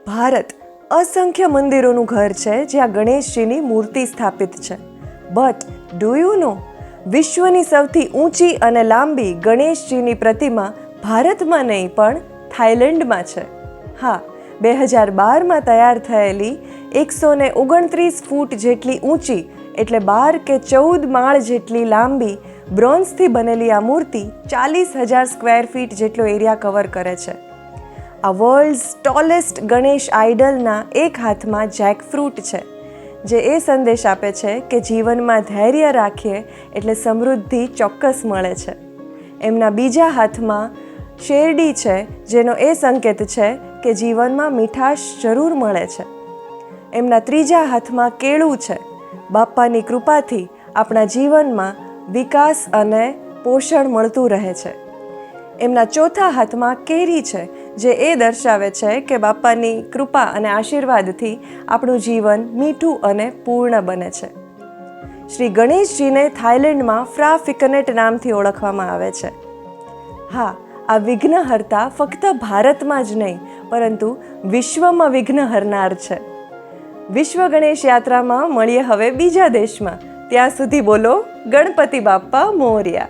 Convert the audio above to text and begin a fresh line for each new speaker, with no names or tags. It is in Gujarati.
ભારત અસંખ્ય મંદિરોનું ઘર છે જ્યાં ગણેશજીની મૂર્તિ સ્થાપિત છે. બટ ડુ યુ નો, વિશ્વની સૌથી ઊંચી અને લાંબી ગણેશજીની પ્રતિમા ભારતમાં નહીં પણ થાઈલેન્ડમાં છે. હા, 2012માં તૈયાર થયેલી 129 ફૂટ જેટલી ઊંચી એટલે 12 કે 14 માળ જેટલી લાંબી બ્રોન્ઝથી બનેલી આ મૂર્તિ 40,000 સ્ક્વેર ફીટ જેટલો એરિયા કવર કરે છે. આ વર્લ્ડ્સ ટોલેસ્ટ ગણેશ આઇડલના એક હાથમાં જેકફ્રૂટ છે, જે એ સંદેશ આપે છે કે જીવનમાં ધૈર્ય રાખીએ એટલે સમૃદ્ધિ ચોક્કસ મળે છે. એમના બીજા હાથમાં શેરડી છે, જેનો એ સંકેત છે કે જીવનમાં મીઠાશ જરૂર મળે છે. એમના ત્રીજા હાથમાં કેળું છે. બાપ્પાની કૃપાથી આપણા જીવનમાં વિકાસ અને પોષણ મળતું રહે છે. એમના ચોથા હાથમાં કેરી છે, જે એ દર્શાવે છે કે બાપ્પાની કૃપા અને આશીર્વાદથી આપણું જીવન મીઠું અને પૂર્ણ બને છે. શ્રી ગણેશજીને થાઈલેન્ડમાં ફ્રા ફિકનેટ નામથી ઓળખવામાં આવે છે. હા, આ વિઘ્નહર્તા ફક્ત ભારતમાં જ નહીં પરંતુ વિશ્વમાં વિઘ્ન હરનાર છે. વિશ્વ ગણેશ યાત્રામાં મળીએ હવે બીજા દેશમાં. ત્યાં સુધી બોલો ગણપતિ બાપ્પા મોર્યા.